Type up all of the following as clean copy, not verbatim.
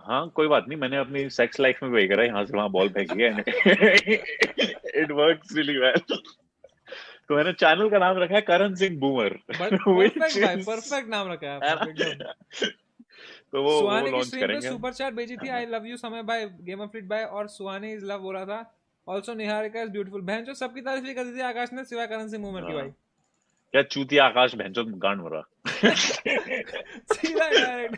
हाँ कोई बात नहीं, मैंने अपनी सेक्स लाइफ में वही करा है, यहाँ से वहां बॉल फेंकी है। It works really well. तो मैंने चैनल का नाम रखा है Karan Singh boomer. But which perfect भाई, इज, परफेक्ट नाम रखा है है आपने तो एकदम। ना? तो वो सुहाने की लॉन्च स्ट्रीम पे करेंगे हम। सुपर चैट भेजी थी, I love you Samay by game of fleet by, और सुहाने इज लव बोला था। Also Niharika is beautiful. बहन जो सबकी तारीफ ही कर दी थी आकाश ने, सिवाय करण सिंह मूवमेंट की हाँ, भाई। क्या चूतिया आकाश भैंचो गांड मरा। सीधा डायरेक्ट।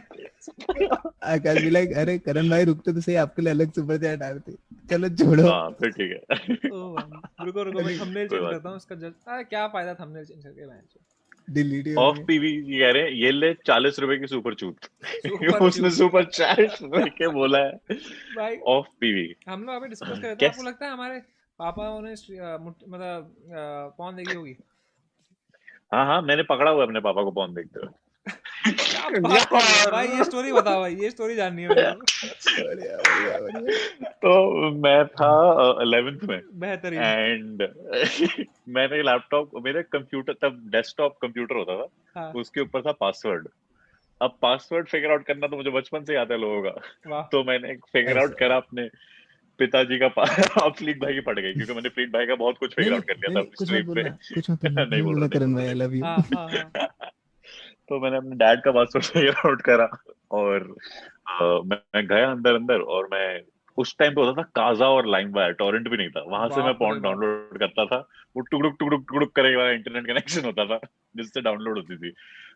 आकाश भी लाइक, अरे करण भाई रुकते तो सही, आपके लिए अलग सुपर चैट आ रहे थे, चलो छोड़ो। हाँ फिर ठीक है। ओ भाई रुको रुको, मैं थंबनेल कोई चेंज बात करता हूँ नहीं। इसका। जस्ट क्या फायदा थंबनेल चेंज करके बहन चो। डिलीट ही हो ऑफ गए। पीवी कह रहे हैं, ये ले 40 रुपए की सुपर चूत। सुपर उसने चूत सुपर चैट लेके बोला है भाई। Of PV. हम लोग अभी डिस्कस कर रहे थे, आपको कैस लगता है हमारे पापा ने मतलब कौन देखी होगी? हाँ हाँ, मैंने पकड़ा हुआ है अपने पापा को पॉर्न देखते हुए। क्या बात कर रहे हो भाई, ये यार। स्टोरी बताओ भाई, ये स्टोरी जाननी है मेरे को। बढ़िया बढ़िया बढ़िया। तो मैं था 11th में, बेहतरीन। एंड मैंने लैपटॉप, मेरे कंप्यूटर तब डेस्कटॉप कंप्यूटर होता था, हाँ उसके ऊपर था पासवर्ड। अब पासवर्ड फिगर आउट करना तो मुझे बचपन से ही आता है लोगों का। वाह। तो मैंने फिगर आउट ऐसा करा अपने पिताजी का। अब फ्लीट भाई की पड़ गई, क्योंकि मैंने फ्लीट भाई का बहुत कुछ नहीं फिगर नहीं आउट कर लिया नहीं था नहीं, अपनी कुछ मत स्ट्रीम पे। बोलना, कुछ मत बोलना, नहीं नहीं बोल बोलना रहा, नहीं करण बोल भाई, आई लव यू। हाँ हाँ हाँ। रहा। तो मैंने अपने डैड का पासवर्ड फिगर आउट करा, और मैं गया अंदर अंदर, और मैं उस टाइम पे होता था काजा और लाइम वायर, टॉरेंट भी नहीं था, वहां से मैं बाप रे पॉर्न बाप। डाउनलोड करता था। वो टुकड़ुक टुकड़ुक टुकड़ुक करे वाला इंटरनेट कनेक्शन होता था, जिससे डाउनलोड होती थी।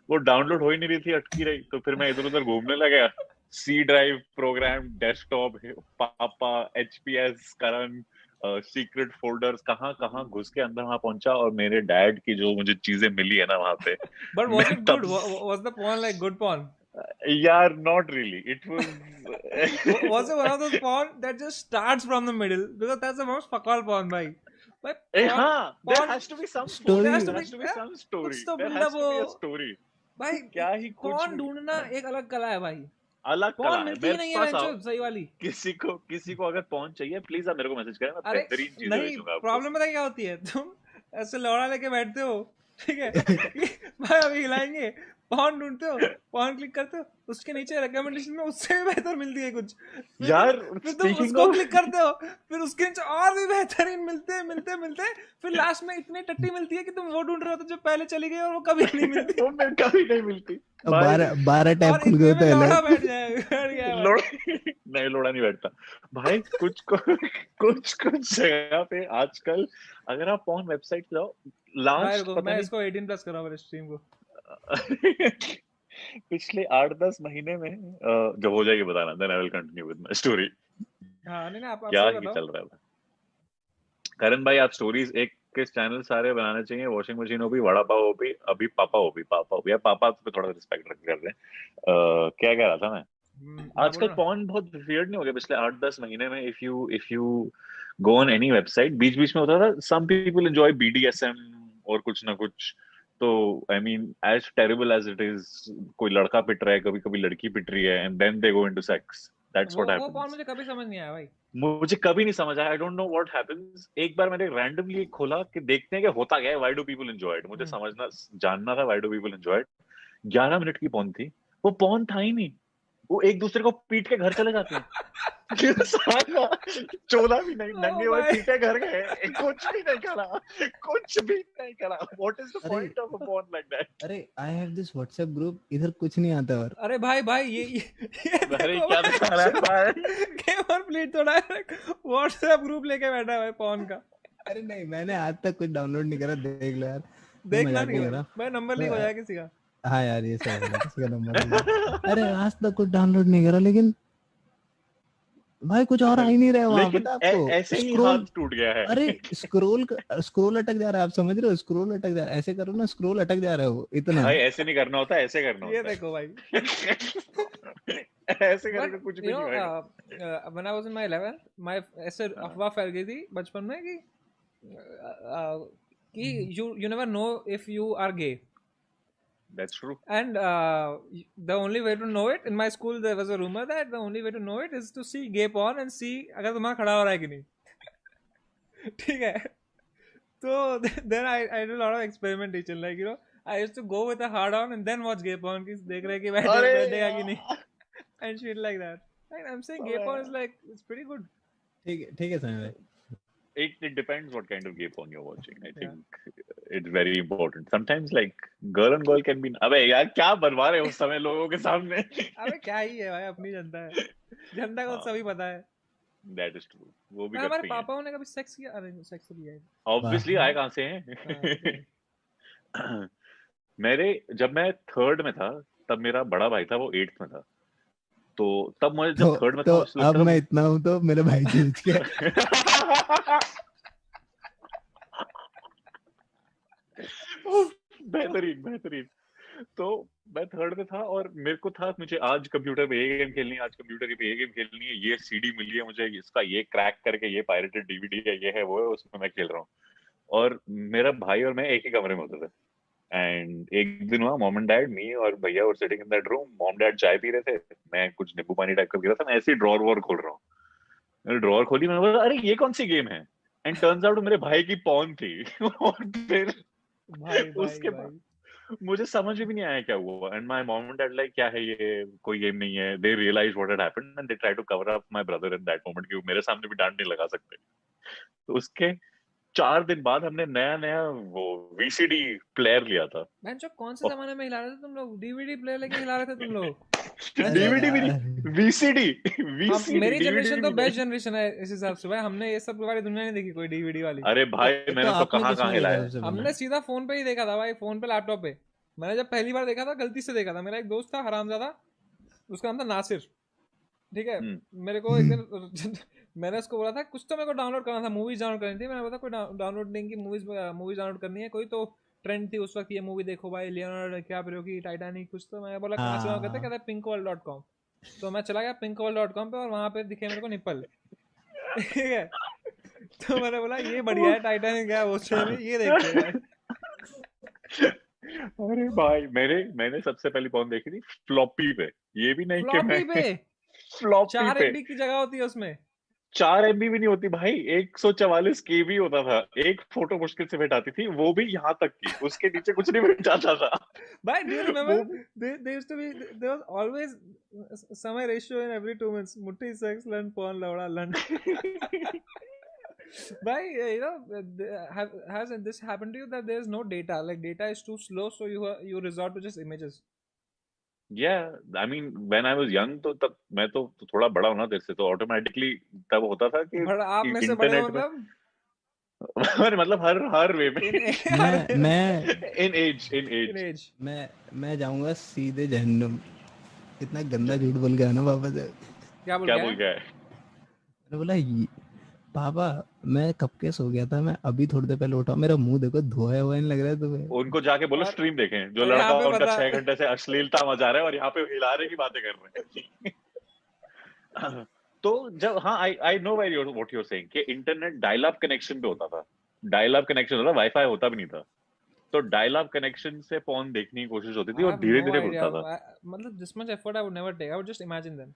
वो डाउनलोड हो ही नहीं रही थी, अटकी रही। तो फिर मैं इधर उधर घूमने लगा, सी ड्राइव प्रोग्राम, डेस्कटॉप, पापा, एचपीएस, करण, सीक्रेट फोल्डर्स, कहाँ कहाँ घुस के अंदर वहां पहुंचा, और मेरे डैड की जो मुझे चीजें मिली है ना वहां पे, बट मैं वाज इट तब good? Was the porn like good porn? यार not really, it was. Was it one of those porn that just starts from the middle? Because that's the most fuckall porn, भाई. But porn, हाँ, there porn, has to be some story, story. there has to there be, has to be some story, कुछ तो there build has up to हो be a story. भाई। क्या ही कुछ porn भी। ढूंढना एक अलग कला है भाई। अलग porn कला है, मिलती ही मेरे नहीं है पास आओ। बेंचो सही वाली। किसी को अगर पहुंच चाहिए, प्लीज आप मेरे को मैसेज करें, मैं अरे बेहतरीन चीजें नहीं, भेजूंगा आपको। प्रॉब्लम पता है क्या होती है? तुम ऐसे लौड़ा लेके बैठते हो, ठीक है, कि भाई अभी हिलाएंगे, पॉन ढूंढते हो, पॉन क्लिक करते हो, उसके नीचे रिकमेंडेशन में उससे भी बेहतर मिलती है कुछ, यार फिर तुम स्पीकिंग उसको ऑफ, क्लिक करते हो, फिर उसके नीचे और भी बेहतरीन मिलते मिलते मिलते, फिर लास्ट में इतनी टट्टी मिलती है कि तुम वो ढूंढ रहे हो तो जो पहले चली गई और वो कभी नहीं मिलती। वो मेरे कभी नहीं मिलती अब भाई। 12 टैब और खुल गए इतने में होते हैं लौड़ा अलग। बैठ गया है भाई। लोड़ा नहीं, लोड़ा नहीं बैठता भाई। कुछ कुछ जगह पे आजकल, अगर आप पॉर्न वेबसाइट जाओ, भाई लास्ट रुको, पता मैं नहीं इसको 18 प्लस कर रहा हूँ स्ट्रीम को। पिछले 8-10 महीने में, जब हो जाएगी बताना, then I will continue with my story. हाँ नहीं नहीं, आप क्या स्टोरी ही बताओ। चल रहा है करण भाई, आप स्टोरीज एक के चैनल सारे बनाने चाहिए, वॉशिंग मशीन हो भी, वड़ा पाव हो भी, अभी पापा हो भी, यार पापा पे थोड़ा रिस्पेक्ट रख कर रहे हैं। क्या कह रहा था मैं, हाँ बोलो आजकल ना। पॉर्न बहुत वियर्ड नहीं हो गया पिछले 8-10 महीने में? If you go on any website, बीच बीच में होता था सम पीपल एंजॉय बीडीएसएम और कुछ ना कुछ। तो I mean, as terrible as it is, कोई लड़का पिट रहा है, कभी कभी लड़की पिट रही है, and then they go into sex, that's what वो पॉर्न हैपेंस। मुझे कभी समझ नहीं आया भाई। मुझे कभी नहीं समझ आया, I don't know what happens. एक बार मैंने रैंडमली खोला कि देखते हैं कि होता क्या है, why do people enjoy it, मुझे हम्म। समझना जानना था why do people enjoy it. 11 minute की पॉन थी, वो पॉन था ही नहीं, वो एक दूसरे को पीट के घर चले जाते हैं। साला, चोला भी नहीं, ओ नंगे हुए भाई। पीटे घर गए, कुछ भी नहीं करा, कुछ भी नहीं करा। व्हाट इज द अरे point of a porn like that? अरे, I have this WhatsApp group, इधर कुछ नहीं आता। और अरे भाई भाई ये अरे देखो क्या भाई, दिखा रहा है भाई? गेमर प्लेट तो डायरेक्ट व्हाट्सएप ग्रुप लेके बैठा है भाई पॉन का। अरे नहीं, मैंने आज तक कुछ डाउनलोड नहीं करा, देख लो यार, मैं देखना मजाक नहीं नहीं कर भाई, रहा। भाई नंबर लीक हो मैं- जाए किसी का। हाँ यार, ये सब होगा, किसी का नंबर नहीं है। अरे आज तक कुछ डाउनलोड नहीं करा, लेकिन भाई कुछ और आ ही नहीं रहा है वहां, लेकिन पता है आपको? ऐसे ही स्क्रोल, हाथ टूट गया है। अरे स्क्रोल अटक जा रहा है, आप समझ रहे हो? स्क्रोल अटक जा रहा है, ऐसे करो ना, स्क्रोल अटक जा रहा है वो इतना। भाई ऐसे नहीं करना होता, ऐसे करना ये होता देखो भाई। है। ऐसे बट करेगा कुछ यू भी नहीं होएगा। When I was in my 11th, my ऐसे हाँ, अफवाह फैल गई थी बचपन में कि you never know if you are gay. that's true. And the only way to know it, in my school there was a rumor that the only way to know it is to see gay porn and see अगर तुम्हारा खड़ा हो रहा है कि नहीं। ठीक है, तो then I did a lot of experimentation, like I used to go with a hard on and then watch gay porn कि देख रहे कि अरे बैठेगा कि नहीं, यार, and shit like that. I'm saying gay porn is like, it's pretty good. ठीक है समय भाई. It depends what kind of gay porn you're watching. I think it's very important. Sometimes like girl on girl can be. अबे यार क्या बनवा रहे हो उस समय लोगों के सामने? अबे क्या ही है भाई, अपनी जनता है, जनता को सभी पता है. That is true. वो भी हमारे करती हैं. पापाओं ने कभी सेक्स किया? अरे सेक्स तो किया है. Obviously आए कहाँ से हैं? जब मैं 3rd में था तब मेरा बड़ा भाई था, वो 8th में था. तो तब मुझे जब 3rd में था मुझे लगता अब मैं इतना हूँ तो मेरे भाई से पूछ के. बेहतरीन. तो मैं 3rd में था और मेरे को था मुझे आज कंप्यूटर पे ये गेम खेलनी है, आज कंप्यूटर पे ये गेम खेलनी है, ये सीडी मिली है मुझे, इसका ये क्रैक करके ये पायरेटेड डीवीडी है, ये है वो है, उसमें मैं खेल रहा हूँ. और मेरा भाई और मैं एक ही कमरे में होते थे. एंड एक दिन हुआ, मॉम एंड डैड, मी और भैया were sitting in that room. Mom dad चाय पी रहे थे, मैं कुछ नींबू पानी टाइप का पी रहा था. मैं ऐसे ही ड्रॉर वॉर खोल रहा हूँ. मैंने ड्रॉर खोली, मैंने बोला अरे ये कौन सी गेम है? एंड टर्न्स आउट मेरे भाई की पॉर्न थी. और फिर उसके बाद मुझे समझ भी नहीं आया क्या हुआ. And my mom and dad like क्या है ये, कोई गेम नहीं है. They realize what had happened and they try to cover up my brother in that moment, कि मेरे सामने भी डांट नहीं लगा सकते. तो उसके 4 दिन बाद हमने नया वो वीसीडी प्लेयर लिया था. मैं जो कौन से जमाने में हिला रहे थे तुम लोग? डीवीडी प्लेयर लेके हिला रहे थे तुम लोग? डीवीडी भी नहीं, वीसीडी. मेरी जनरेशन तो बेस्ट जनरेशन है इस हिसाब से भाई. हमने ये सब वाली दुनिया नहीं देखी, कोई डीवीडी वाली. अरे भाई मैंने तो कहाँ हिलाया. हमने सीधा फोन पे ही देखा था भाई, फोन पे, लैपटॉप पे. मैंने जब पहली बार देखा था, गलती से देखा था. मेरा एक दोस्त था हरामजादा, उसका नाम था नासिर, ठीक है. मेरे को एक दिन मैंने उसको बोला था कुछ तो मेरे को डाउनलोड करना था, मूवीज डाउनलोड करनी थी. मैंने बोला कोई डाउनलोडिंग की मूवीज डाउनलोड करनी है कोई, तो ट्रेंड थी उस वक्त, ये मूवी देखो भाई, लियोनार्डो डिकैप्रियो की टाइटैनिक कुछ. तो मैं बोला कहाँ से डाउनलोड कहते हैं pinkworld.com. तो मैं चला गया pinkworld.com पे और वहाँ पे दिखे मेरे को निप्पल, ठीक है. तो मैंने बोला ये बढ़िया है, टाइटैनिक है वो में, ये देखते हैं. अरे भाई मैंने सबसे पहली पॉर्न देखी थी फ्लॉपी पे. ये भी नहीं कि मैं फ्लॉपी 4 पे MB की जगह होती है उसमें. 4 MB भी नहीं होती भाई, 144 KB होता था. एक फोटो मुश्किल से भेट आती थी, वो भी यहाँ तक की, उसके नीचे कुछ नहीं भेट जाता था. भाई do you remember there used to be, there was always Samay ratio in every 2 minutes. Mutti sex learn porn lavda learn. Bhai, you know, has this happened to you that there is no data, like data is too slow, so you resort to just images? Yeah, I mean when I was young, तो तब मैं तो थोड़ा बड़ा होना तेरे से, तो ऑटोमेटिकली तब होता था कि बड़ा आप में से बड़े मतलब मतलब हर वे में. मैं in age मैं जाऊंगा सीधे जहन्नुम. इतना गंदा झूठ बोल गया ना पापा से. क्या बोल गया? मैंने बोला पापा मैं कब के सो गया था, मैं अभी थोड़ी देर पहले उठा, मेरा मुंह देखो धोया हुआ नहीं लग रहा है तुम्हें. उनको जाके बोलो स्ट्रीम देखें, जो लड़का उनका 6 घंटे से अश्लीलता मचा रहा है और यहाँ पे हिलाने की बातें कर रहे हैं. तो जब I know what you are saying कि इंटरनेट डायल अप कनेक्शन पे होता था. डायल अप कनेक्शन होता, वाईफाई होता भी नहीं था. तो डायल अप कनेक्शन से फोन देखने की कोशिश होती थी और धीरे-धीरे खुलता था. मतलब this much effort I would never take. I would just imagine them.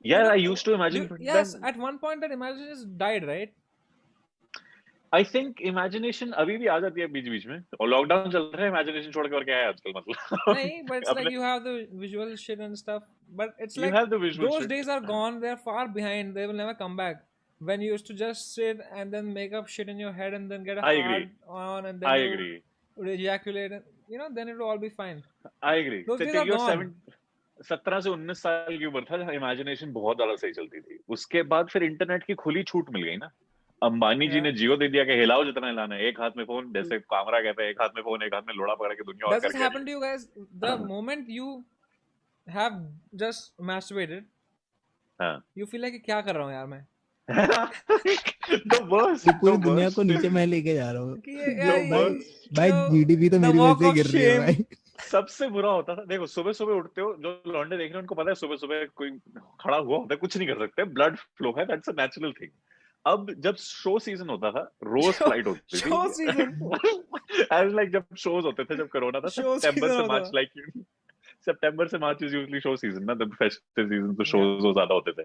Yeah, I used to imagine. Yes, at one point that imagination just died, right? I think imagination अभी भी आ जाती है बीच-बीच में. और लॉकडाउन चल रहा है, imagination छोड़ के और क्या है आजकल मतलब. नहीं, but it's like you have the visual shit and stuff. But it's like you have the visual those shit. days are gone. They're far behind. They will never come back. When you used to just sit and then make up shit in your head and then get a hard on and then I agree. Ejaculate, and you know, then it will all be fine. I agree. Those days are gone. 17 से 19 साल की उम्र था, imagination बहुत ज्यादा सही चलती थी. उसके बाद फिर इंटरनेट की खुली छूट मिल गई ना. अंबानी जी ने जियो दे दिया कि हिलाओ जितना हिलाना है, एक हाथ में फोन, जैसे कामरा कहते हैं, एक हाथ में फोन, एक हाथ में लोड़ा पकड़ के दुनिया और करके. Does this happen to you guys? The moment you have just masturbated, you feel like क्या कर रहा हूँ यार मैं. The worst. पूरी दुनिया को नीचे मैं लेके जा रहा हूँ. भाई जीडीपी तो मेरी वजह से गिर रही है भाई. सबसे बुरा होता था, देखो सुबह सुबह उठते हो, जो लौंडे देख रहे हैं उनको पता है सुबह सुबह कोई खड़ा हुआ होता है, कुछ नहीं कर सकते, ब्लड फ्लो है, दैट्स अ नेचुरल थिंग. अब जब शो सीजन होता था, रोज फ्लाइट होती थी. शो सीजन एज लाइक जब शोज होते थे, जब कोरोना था, सितंबर से मार्च, लाइक सितंबर से मार्च इज यूजुअली शो सीजन ना, द फेस्टिव सीजन, तो शोज ज्यादा होते थे.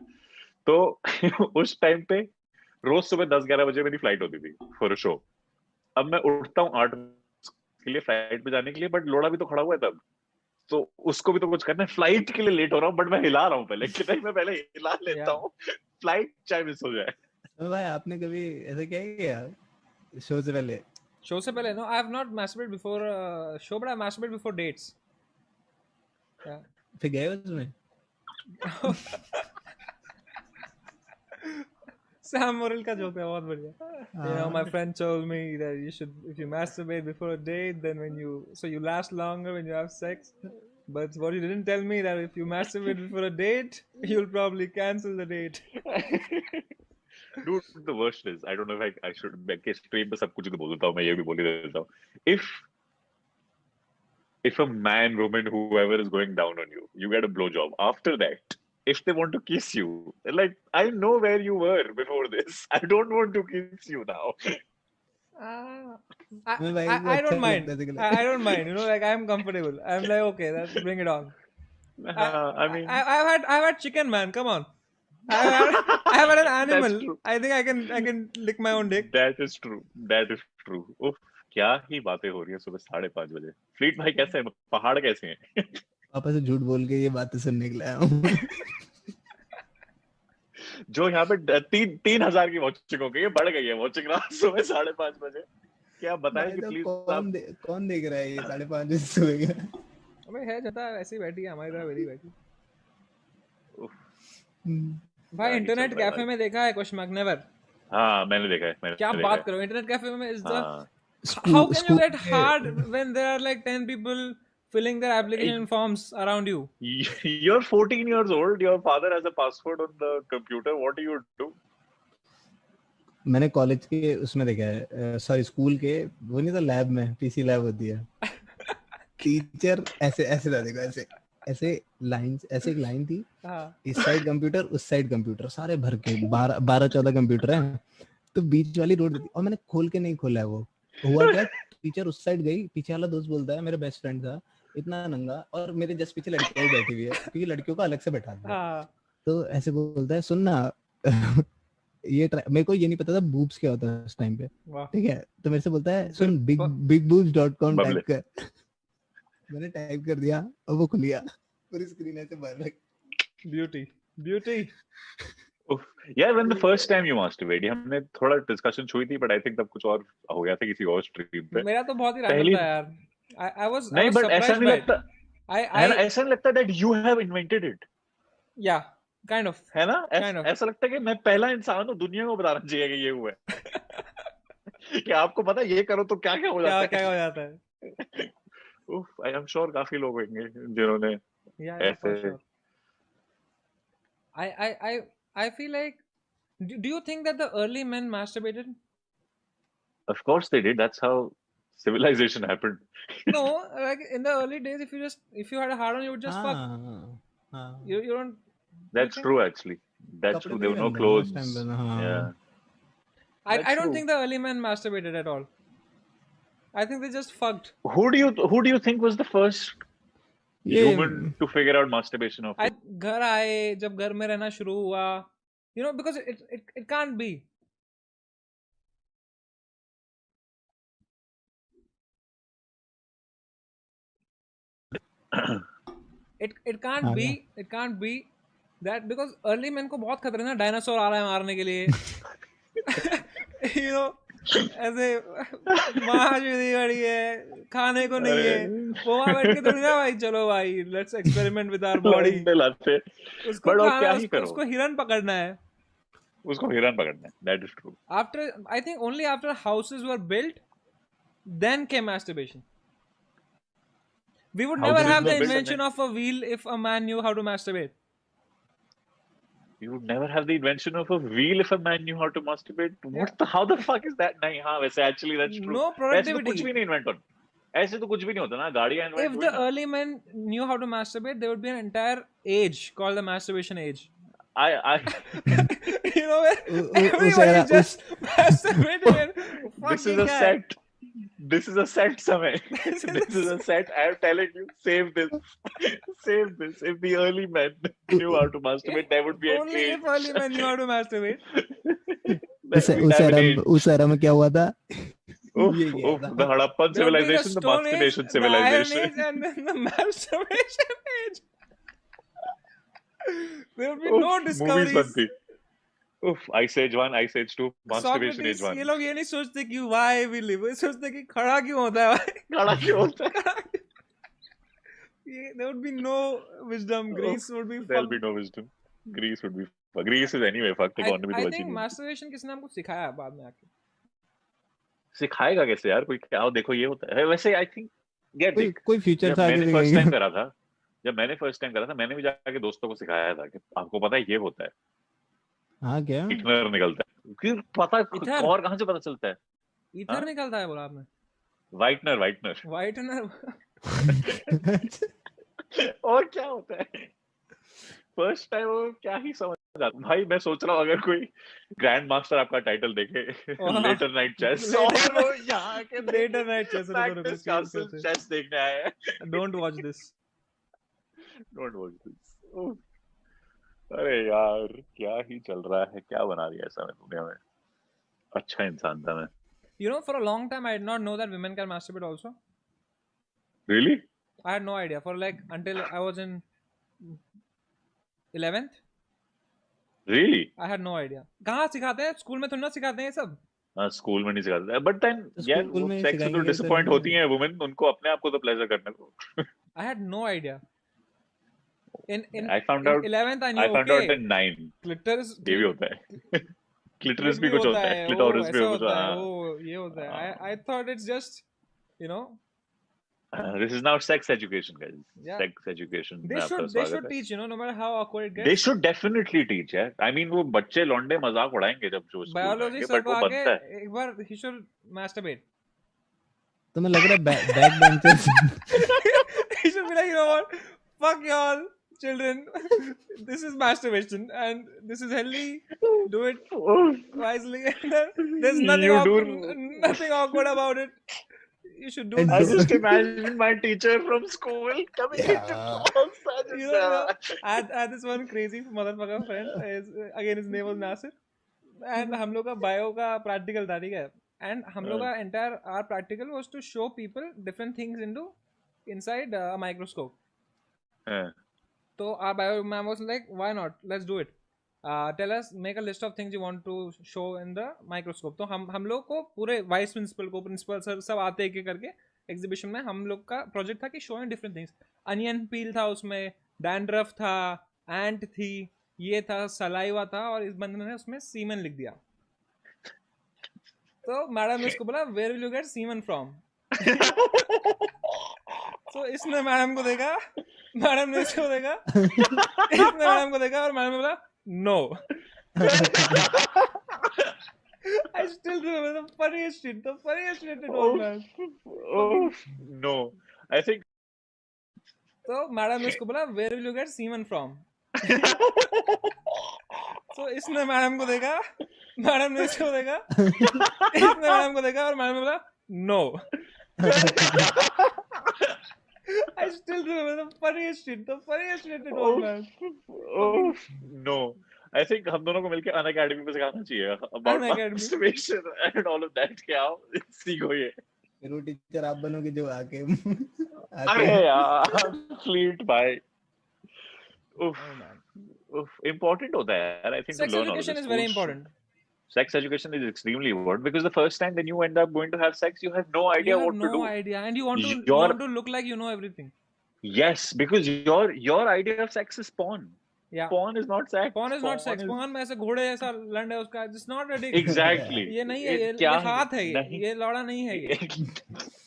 तो उस टाइम पे रोज सुबह 10-11 बजे मेरी फ्लाइट होती थी फॉर अ शो. अब मैं उठता हूँ 8 के लिए फ्लाइट पे जाने के लिए, बट लोड़ा भी तो खड़ा हुआ है तब. तो उसको भी तो कुछ करना है, फ्लाइट के लिए लेट हो रहा हूँ बट मैं हिला रहा हूँ पहले कि नहीं मैं पहले हिला लेता हूँ, फ्लाइट चाहे मिस हो जाए। तो भाई आपने कभी ऐसा क्या किया शो से पहले? शो से पहले? No, I have not masturbate before show, but I masturbate before dates. Yeah. फिर गए उसमें? Sam Morril का जोक है बहुत बढ़िया. You know, my friend told me that you should, if you masturbate before a date, then you last longer when you have sex. But what you didn't tell me that if you masturbate before a date, you'll probably cancel the date. Dude, the worst is, I don't know if I should, मैं के stream पे सब कुछ तो बोल देता हूँ, मैं ये भी बोल ही देता हूँ. If a man, woman, whoever is going down on you, you get a blowjob. After that, if they want to kiss you, like, I know where you were before this. I don't want to kiss you now. I don't mind. I don't mind. You know, like I'm comfortable. I'm like, okay, bring it on. I mean, I've had chicken, man. Come on. I've had an animal. That's true. I think I can lick my own dick. That is true. That is true. उफ, क्या ही बातें हो रही है सुबह 5:30 बजे. Fleet भाई कैसे हैं? पहाड़ कैसे हैं? पापा से झूठ बोल के ये बातें सुनने के लिए आया हूँ. जो यहाँ पे 3,000 की वॉचिंग हो गई है, बढ़ गई है वॉचिंग रात सुबह 5:30 बजे. क्या बताएं कि प्लीज कौन देख रहा है ये 5:30 बजे सुबह का? अबे है जनता ऐसे ही बैठी है हमारी तरह वेरी बैठी. भाई गाड़ी इंटरनेट चल रहा है कैफे में देखा है क्वेश्चन नेवर? हाँ मैंने देखा है. क्या बात करो, इंटरनेट कैफे में इज द हाँ. how can you get hard when there are like 10 people filling their application forms around you? You're 14 years old. Your father has a password on the computer. What do you do? मैंने college के उसमें देखा है, sorry school के, वो नहीं था lab में, पीसी लैब होती है. टीचर ऐसे ऐसे था, देखो ऐसे ऐसे लाइंस, ऐसे एक लाइन थी, इस साइड कंप्यूटर उस साइड कंप्यूटर, सारे भर के 12-14 कंप्यूटर हैं, तो बीच वाली रोड थी. और मैंने खोल के नहीं खोला है. वो हुआ क्या, टीचर उस साइड गई, पीछे वाला दोस्त बोलता है, मेरा बेस्ट फ्रेंड था, इतना नंगा, और मेरे जस्ट पीछे लड़कियां भी बैठी हुई है क्योंकि लड़कियों को अलग से बैठा दिया. तो ऐसे बोलता है, सुन ना ये मेरे को ये नहीं पता था बूब्स क्या होता है उस टाइम पे, ठीक है, तो मेरे से बोलता है सुन bigboobs.com टाइप कर. मैंने टाइप कर दिया और वो खुल गया, पूरी स्क्रीन ऐसे भर रखी. Beauty. Yeah, when the first time you masturbate, हमने थोड़ा डिस्कशन हुई थी, but I think तब कुछ और हो गया था किसी और स्ट्रीम पे. मेरा तो बहुत ही रैंडम था यार. I was नहीं, but ऐसा नहीं लगता. ऐसा नहीं लगता that you have invented it. Yeah, kind of. है ना? ऐसा लगता है कि मैं पहला इंसान हूँ दुनिया को बताना चाहिए कि ये हुआ है. कि आपको पता है ये करो तो क्या क्या हो जाता है. क्या हो जाता है. I am sure काफी लोग होंगे जिन्होंने ऐसे. I feel like, do you think that the early men masturbated? Of course they did. That's how civilization happened. No, like in the early days, if you had a hard on, you would just fuck. You don't. That's true, actually. That's true. There were no clothes. Yeah. I don't think the early men masturbated at all. I think they just fucked. Who do you think was the first human to figure out masturbation of it? घर आए, जब घर में रहना शुरू हुआ, you know, because it can't be. it can't be that, because early men को बहुत खतरे ना, डायनासोर आ रहा है मारने के लिए. You know, ऐसे महाशुद्धि बड़ी है, खाने को नहीं है, वो वहाँ बैठ के थोड़ी ना भाई चलो भाई let's experiment with our body. उसको हिरन पकड़ना है. That is true. I think only after houses were built, then came masturbation. We would never have the invention of a wheel if a man knew how to masturbate. You would never have the invention of a wheel if a man knew how to masturbate. How the fuck is that? नहीं, हाँ, वैसे actually that's true. No productivity. ऐसे तो कुछ भी नहीं invent होता. ऐसे तो कुछ भी नहीं होता ना, गाड़ियाँ invent हुई. If the early men knew how to masturbate, there would be an entire age called the masturbation age. You know, everybody just masturbated. This is a set, Samay. This is a set. I am telling you, save this. If the early men knew how to masturbate, there would be an only age. If early men knew how to masturbate. उस era में क्या हुआ था? Oof, ये क्या oof, था? the Harappan There would be the civilization, the Stone Age, masturbation the Iron civilization. Age, and then the masturbation age. There would be no Oof, movies discoveries. बनती. Oof, Ice Age 1, Ice Age 2, masturbation age Socrates, 1. ये लोग ये नहीं सोचते कि why we live, ये सोचते कि खड़ा क्यों होता है भाई. खड़ा क्यों होता है? There would be no wisdom. Greece would be There'll fucked. be no wisdom. Greece would be. Greece is anyway fucked. Economy I तो बची think नहीं. masturbation किसने हमको सिखाया बाद में आके. सिखाएगा कैसे यार कोई? क्या देखो ये होता है वैसे. आई थिंक यार देख, कोई फ्यूचर जब था मैंने कि फर्स्ट टाइम सिखाएंगे? करा था, मैंने भी जाके दोस्तों को सिखाया था कि आपको पता है ये होता है. हाँ क्या? इथनर निकलता है. फिर पता इथर? और कहाँ से पता चलता है? ईथर हाँ? निकलता है बोला आपने. वाइटनर. व्हाइटनर. और क्या होता है? फर्स्ट टाइम वो क्या ही समझ आता भाई. मैं सोच रहा हूँ अगर कोई ग्रैंड मास्टर आपका टाइटल देखे लेटर नाइट चेस, और वो यहाँ के Later night chess. Magnus Carlsen chess देखने आए हैं. Don't watch this. Don't watch this. अरे यार क्या ही चल रहा है, क्या बना दिया ऐसा दुनिया में. अच्छा इंसान था मैं. You know, for a long time I did not know that women can masturbate also. Really? I had no idea for like until I was in 11th. Really? I had no idea. कहाँ सिखाते हैं? School में थोड़ी ना सिखाते हैं ये सब. हाँ स्कूल में नहीं सिखाते. बट देन यार स्कूल वो में सेक्स में तो सिखाएंगे तो डिसअपॉइंट नहीं. होती हैं वुमेन. उनको अपने आप को तो प्लेजर करने को. I had no idea. In I found in out. 11th I knew. I found out Okay, in 9. clitoris. ये भी होता है. क्लिटरिस भी भी कुछ होता है. क्लिटोरिस भी ऐसा कुछ होता है. हाँ. वो ये होता है. I thought it's just, you know. This is now sex education, guys. Yeah. Sex education. They should teach, you know, no matter how awkward it They gets. should definitely teach, यार. I mean वो बच्चे लौंडे मजाक उड़ाएंगे जब जो school में Biology आएंगे, sir but को वो आके बनता है. एक बार he should masturbate. तुम्हें लग रहा है back benchers? He should be like, you know what? Fuck y'all, children. This is masturbation and this is healthy. Do it wisely. There's nothing awkward about it. You should do I this. just imagine my teacher from school coming into class. You know, I had this one crazy motherfucker friend. Again, his name was Nasir. And हम लोग का bio का practical था, ठीक है? And हम लोग का entire our practical was to show people different things inside a microscope. So our bio ma'am was like, why not? Let's do it. Tell us, make a list of things you want to show in the microscope. तो हम लोग को पूरे vice principal को principal sir सब आते एक एक करके एग्जीबिशन में हम लोग का प्रोजेक्ट था कि शोइंग डिफरेंट थिंग्स. अनियन पील था उसमें, डैंड्रफ था, एंट थी, ये था, सलाइवा था, और इस बंदे ने उसमें सीमन लिख दिया. तो मैडम ने उसको बोला, where will you get semen from? तो इसने मैडम को देखा, मैडम ने इसको देखा, इसने मैडम को देखा और मैडम ने बोला no. I still remember the funniest shit it was, man. Oh no, I think. तो मैडम ने उसको बोला, where will you get semen from? तो इसने मैडम को देखा, मैडम ने इसको देखा, इसने मैडम को देखा और मैडम ने बोला no. I still remember the funniest shit it was, man. Oh no. I think हम दोनों को मिलके अनअकैडमी पे सिखाना चाहिए about masturbation and all of that. क्या सीखो ये. फिर वो टीचर आप बनोगे जो आके अरे यार फ्लीट भाई. Important होता है यार. I think sex to learn all education this. is very important. Sex education is extremely important because the first time when you end up going to have sex, you have no idea you have what no to do. idea, and you want to look like you know everything. Yes, because your idea of sex is porn. Yeah. Porn is not sex. Porn is not sex. Porn में ऐसे घोड़े ऐसा लंड है उसका. It's not a dick. Exactly. ये नहीं है. ये हाथ है. ये लौड़ा नहीं है.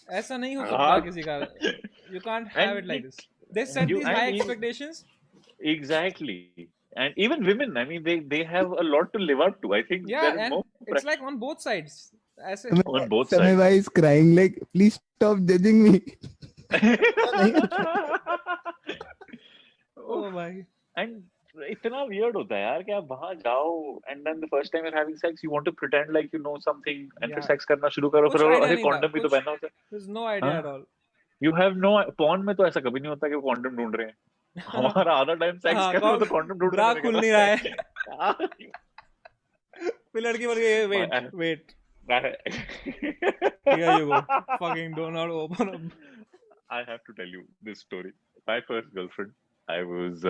ऐसा नहीं हो सकता किसी का. You can't have it like this. They set these high expectations. Exactly. And even women, I mean, they have a lot to live up to. I think. Yeah, and it's like on both sides. On both sides. Samay bhai is crying like, please stop judging me. Oh my. And इतना weird होता है यार कि आप वहाँ जाओ and then the first time you're having sex you want to pretend like you know something and फिर sex करना शुरू करो फिर अरे condom भी तो पहनना होता है. There's no idea at all. You have no porn में तो ऐसा कभी नहीं होता कि वो condom ढूंढ रहे हैं. हमारा आधा टाइम सेक्स कर रहे हो तो condom ढूंढ रहे हैं. खुल नहीं रहा है. फिर लड़की बोल गई wait. Here you go. Fucking do not open up. I have to tell you this story. My first girlfriend, I was,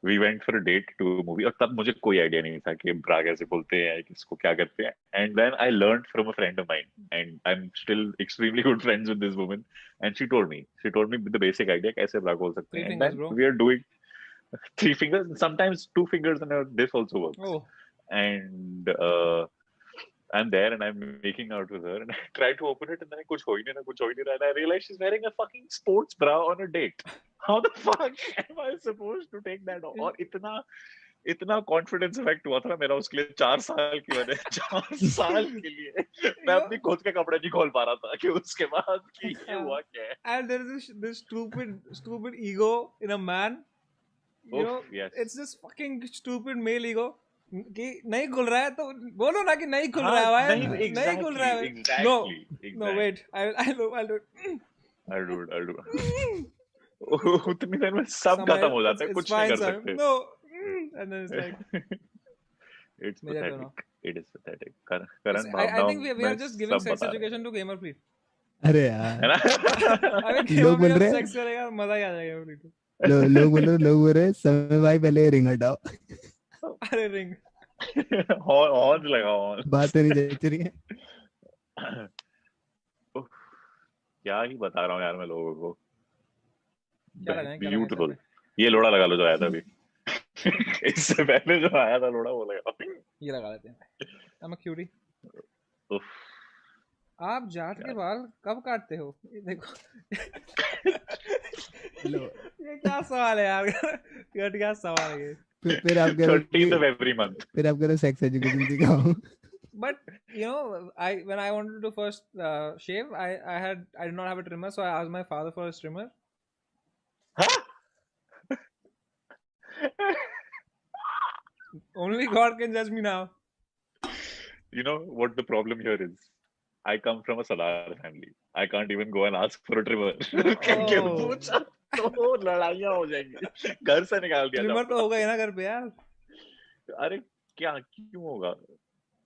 we went for a date to a movie, और तब मुझे कोई आइडिया नहीं था कि ब्रा कैसे बोलते हैं, किसको क्या करते हैं. And then I learned from a friend of mine, and I'm still extremely good friends with this woman. And she told me the basic idea कैसे ब्रा बोल सकते 3 हैं. And fingers, then bro. we are doing 3 fingers, sometimes 2 fingers, and this also works. Oh, And I'm there and I'm making out with her, and I try to open it, and then kuch ho hi nahi raha, and I realize she's wearing a fucking sports bra on a date. How the fuck am I supposed to take that off? और इतना confidence effect हुआ था ना मेरा उसके लिए 4 साल की वजह 4 साल के लिए मैं अपनी खुद के कपड़े नहीं खोल पा रहा था कि उसके बाद कि ये हुआ क्या है. and there is this stupid ego in a man. You know, yes. it's this fucking stupid male ego. कि नहीं खुल रहा है तो बोलो ना कि नहीं खुल रहा है भाई, नहीं खुल रहा है. No, wait, I'll do it. I'll do it. उतनी देर में सब खत्म हो जाता है, कुछ नहीं कर सकते. No, and then it's like it's pathetic. It is pathetic. Karan, I think we are just giving sex education to gamer free. अरे यार लोग बोल रहे हैं सेक्स करेगा मजा ही आ जाएगा. लोग बोल रहे समय भाई पहले रिंग हटाओ. अरे रिंग हॉर्न लगाओ, बातें नहीं जच रही है. क्या ही बता रहा हूँ यार मैं लोगों को. ब्यूटीफुल. ये लोड़ा लगा लो जो आया था अभी. इससे पहले जो आया था लोड़ा वो लगा. ये लगा लेते हैं. I'm a cutie. आप जाट के बाल कब काटते हो? ये देखो. ये क्या सवाल है यार. क्या सवाल है ये. फिर आप कह रहे 13th of every month. फिर आप कह रहे सेक्स एजुकेशन सिखाओ. But you know, when I wanted to first shave, I did not have a trimmer, so I asked my father for a trimmer. Huh? Only God can judge me now. You know what the problem here is? I come from a Salar family. I can't even go and ask for a trimmer. क्योंकि पूछा तो लड़ाइयाँ हो जाएंगी. घर से निकाल दिया. ट्रिमर तो होगा ही ना घर पे यार. अरे क्या क्यों होगा?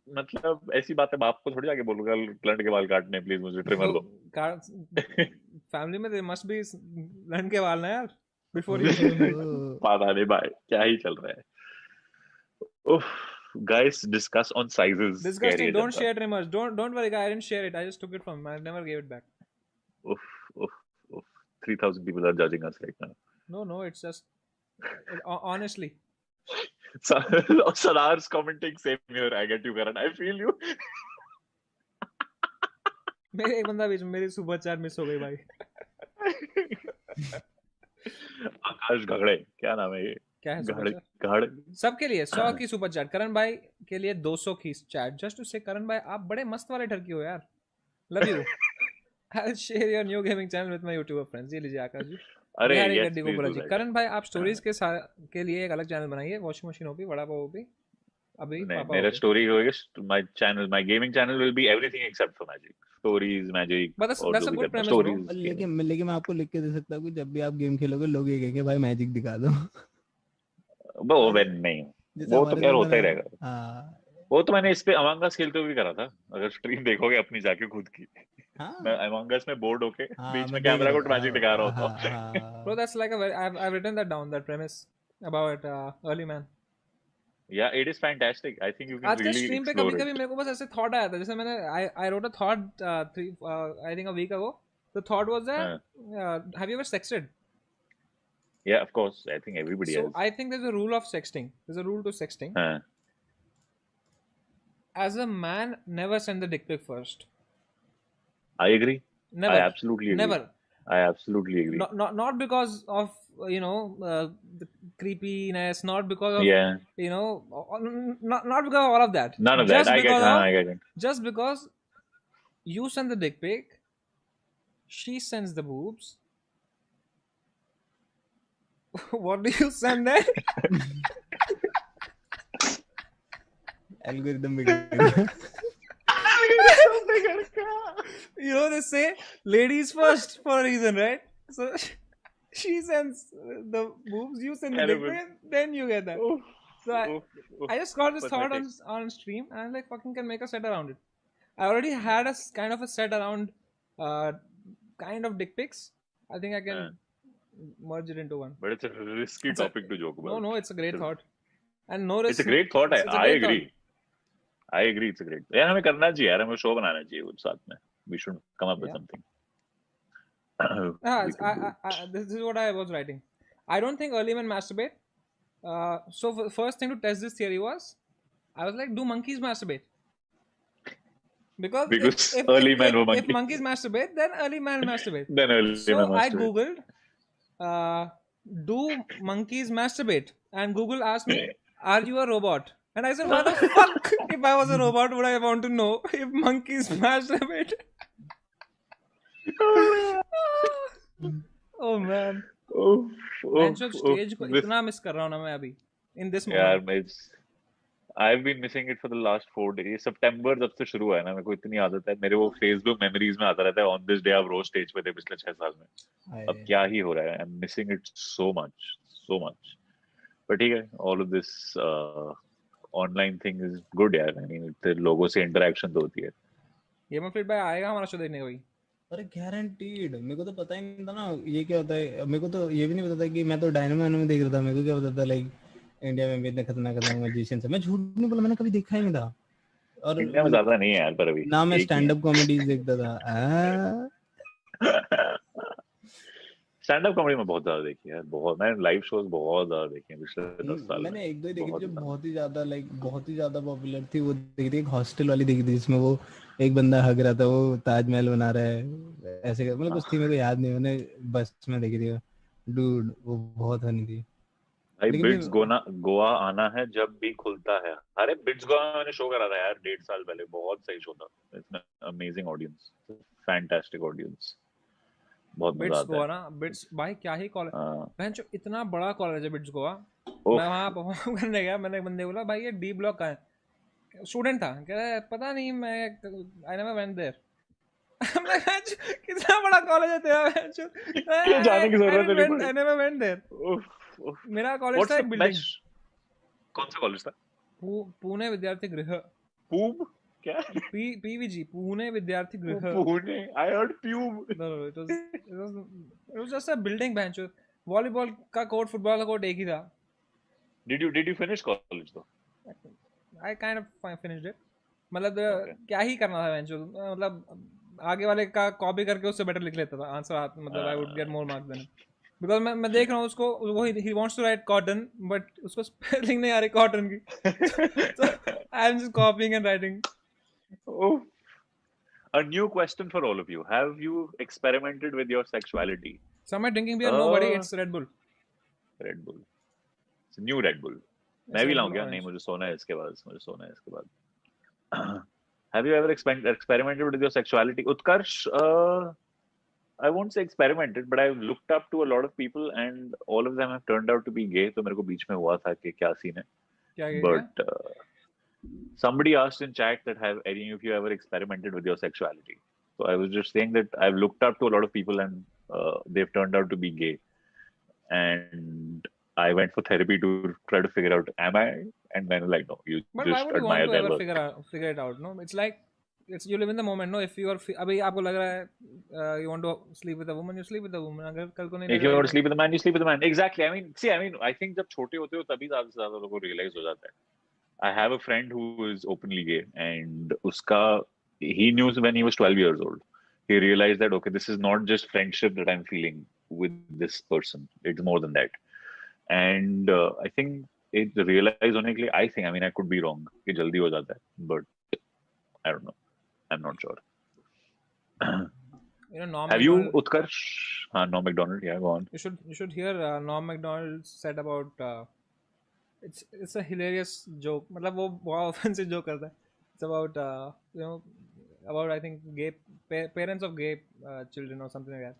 मतलब ऐसी बातें बाप को थोड़ी आके बोलूंगा लंड के बाल काटने प्लीज मुझे ट्रिमर दो. फैमिली में there must be लंड के बाल ना यार before you. पता नहीं भाई क्या ही चल रहा है. Guys, discuss on sizes. Disgusting. Don't share trimmers. Don't worry, guys. I didn't share it. I just took it from him. I never gave it back. 3,000 people are judging us right now. No, it's just honestly. Salar's commenting same here. I get you, Karan. I feel you. मेरे एक बंदा बीच में मेरी सुबह चार miss हो गई भाई. आकाश घगड़े क्या नाम है ये? क्या है घड़ सबके लिए 100 की सुपर चैट. करण भाई के लिए 200 की चैट जस्ट टू से करण भाई आप बड़े मस्त वाले ठरकी हो यार. Love you. I will share your new gaming channel with my YouTuber friends. ये लीजिए आकाश जी. अरे गड्डी को बोला जी. करण भाई आप स्टोरीज के लिए एक अलग चैनल बनाइए. वॉशिंग मशीन होगी, वड़ा पाव होगी. अभी मेरा स्टोरी होगा. My channel, my gaming channel will be everything except for magic. Stories magic. But that's a good premise. लेकिन मैं आपको लिख के दे सकता हूं कि जब भी आप गेम खेलोगे लोग ये कहेंगे भाई मैजिक दिखा दो. वो नहीं, वो तो यार होता ही रहेगा. वो तो मैंने इस पे अमंग अस खेलते हुए भी करा था. अगर स्ट्रीम देखोगे अपनी जाके खुद की. मैं अमंग अस में बोर्ड होके बीच में कैमरा को मैजिक दिखा रहा होता. Bro, that's like I've written that down, that premise about early man. Yeah, it is fantastic. I think you can आज के really स्ट्रीम पे कभी-कभी मेरे को बस ऐसे थॉट आया था. जैसे मैंने I wrote a thought I think a week ago. The thought was that have you ever sexted? Yeah, of course. I think everybody has. So I think there's a rule of sexting. There's a rule to sexting. As a man, never send the dick pic first. I agree. Never. I absolutely agree. Never. I absolutely agree. Not because of the creepiness, not because of not because of all of that. None of just that. I get it. Just because you send the dick pic, she sends the boobs. What do you send then? Algorithm. They say ladies first for a reason, right? So she sends the boobs, you send the dick pic, then you get that. So I just got this thought on stream, and I'm like, fucking can make a set around it. I already had kind of a set around kind of dick pics. I think I can merge it into one. But it's a risky topic to joke about. No, it's a great thought. And no risk. It's a great thought. I agree. Thought. I agree. It's a great. यार हमें करना चाहिए यार, हमें show बनाना चाहिए कुछ साथ में. We should come up with something. This is what I was writing. I don't think early men masturbate. So first thing to test this theory was, I was like, do monkeys masturbate? Because if early men were monkeys. If monkeys masturbate, then early men masturbate. Then early men masturbate. So I googled, do monkeys masturbate? And Google asked me, are you a robot? And I said, what the fuck? If I was a robot, would I want to know if monkeys masturbate? Oh man. Stage को इतना miss कर रहा हूँ ना मैं अभी in this moment. यार I've been missing it for the last 4 days. September जब से शुरू हुआ है ना, मेरे को इतनी आदत है, मेरे वो Facebook memories में आता रहता है on this day आप रोज स्टेज पे थे पिछले 6 साल में. अब क्या ही हो रहा है? I'm missing it so much. But ठीक है, all of this online thing is good यार. I mean, लोगों से interaction तो होती है. ये मैं फिर भाई आएगा हमारा शो देखने कोई. अरे गारंटीड. मेरे को तो पता ही नहीं था ना ये क्या होता है. मेरे को तो ये भी नहीं पता था कि मैं तो डायनामो में देख रहा था. मेरे को क्या पता था लाइक इंडिया में भी इतने खतरनाक मैजिशियंस है. मैं झूठ नहीं बोला, मैंने कभी देखा ही नहीं था. और इंडिया में ज्यादा नहीं है यार, पर अभी ना मैं स्टैंड अप कॉमेडीज देखता था. स्टैंड अप कॉमेडी में बहुत ज्यादा देखी है. बहुत मैंने लाइव शोज बहुत ज्यादा देखे हैं पिछले 10 साल में. मैंने एक दो ही देखी जो बहुत ही ज्यादा पॉपुलर थी. वो देखी थी, एक हॉस्टल वाली देखी थी जिसमें वो एक बंदा हग रहा था, वो ताजमहल बना रहा है ऐसे, मतलब कुछ थी, मेरे को याद नहीं. मैंने बस में देखी थी डूड, वो बहुत फनी थी. भाई बिट्स गोवा आना है जब भी खुलता है. अरे बिट्स गोवा में मैंने शो करा था यार 1.5 साल पहले. बहुत सही शो था. It's amazing audience, fantastic audience. बहुत मजा आता है. ना बिट्स भाई क्या ही कॉलेज. बहन इतना बड़ा कॉलेज है बिट्स गोवा. मैं वहां परफॉर्म करने गया. मैंने एक बंदे बोला भाई ये डी ब्लॉक का है. स्टूडेंट था, कह रहा है पता नहीं, मैं आई नेवर वेंट देयर. कितना बड़ा कॉलेज है तेरा. जाने की जरूरत नहीं. I never went there. मेरा कॉलेज था एक बिल्डिंग. कौन सा कॉलेज था? पुणे विद्यार्थी गृह. पूब क्या? पीवीजी, पुणे विद्यार्थी गृह. Pune, I heard pube. No, it was just a building bench. Volleyball का कोर्ट, फुटबॉल का कोर्ट एक ही था. Did you finish college though? I kind of finished it. मतलब क्या ही करना था बेंच. मतलब आगे वाले का कॉपी करके उससे बेटर लिख लेता था आंसर. मतलब I would get more marks than him. Because मैं देख रहा हूँ उसको, वो he wants to write cotton, but उसको spelling नहीं आ रही cotton की. So I am just copying and writing. Oh. A new question for all of you. Have you experimented with your sexuality? Some are drinking beer, nobody. It's Red Bull. Red Bull. It's a new Red Bull. मैं भी लाऊंगा. नहीं, मुझे सोना है इसके बाद. Have you ever experimented with your sexuality? Utkarsh, I won't say experimented, but I've looked up to a lot of people and all of them have turned out to be gay. तो मेरे को बीच में हुआ था कि क्या scene है. But somebody asked in chat that have any of you ever experimented with your sexuality? So I was just saying that I've looked up to a lot of people and they've turned out to be gay. And I went for therapy to try to figure out, am I? And then like, no, you but just why would you admire want to their ever work. figure it out? No, it's like you live in the moment. No, if you are अभी आपको लग रहा है you want to sleep with a woman, you sleep with a woman. अगर कल को नहीं. If you want to sleep with a man, you sleep with a man. Exactly. I think जब छोटे होते हो तभी ज़्यादा से ज़्यादा लोगों को realize हो जाता है. I have a friend who is openly gay, and he knew when he was 12 years old. He realized that, okay, this is not just friendship that I'm feeling with this person. It's more than that. And I think it realized होने के लिए, I could be wrong, कि जल्दी हो जाता है, but I don't know. I'm not sure. Norm have you, Utkarsh? Norm Macdonald, yeah, go on. You should hear Norm Macdonald said about it's a hilarious joke. मतलब वो बहुत offensive joke करता है. It's about about I think gay parents of gay children or something like that.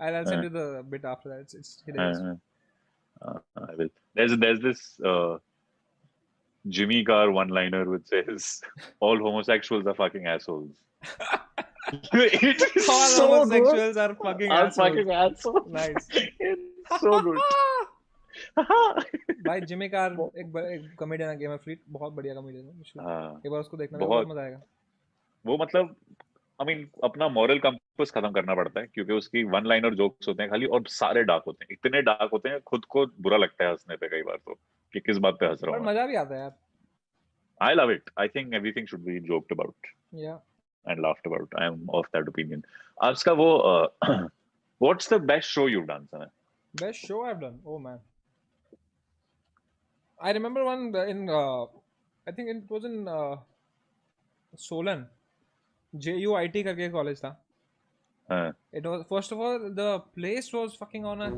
I'll send you the bit after that. It's hilarious. I will. There's this Jimmy Carr one-liner which says, "All homosexuals are fucking assholes." It is all so homosexuals good. are fucking assholes. Nice. It's so good. भाई Jimmy car एक comedian है, game of fleet, बहुत बढ़िया comedian है. एक बार उसको देखना, बहुत मजा आएगा. वो मतलब आई मीन अपना मॉरल कंपास खत्म करना पड़ता है, क्योंकि उसकी वन लाइनर जोक्स होते हैं खाली, और सारे डार्क होते हैं, इतने डार्क होते हैं खुद को बुरा लगता है हंसने पे कई बार, तो कि किस बात पे हंस रहा पर हूँ मैं। मजा भी आता है यार. I love it, I think everything should be joked about Yeah. And laughed about, I am of that opinion. आज का वो what's the best show you done समय? Best show I've done. Oh man. I remember one in I think it was in Solan. JUIT करके college था. हाँ, It was, first of all, the place was fucking on a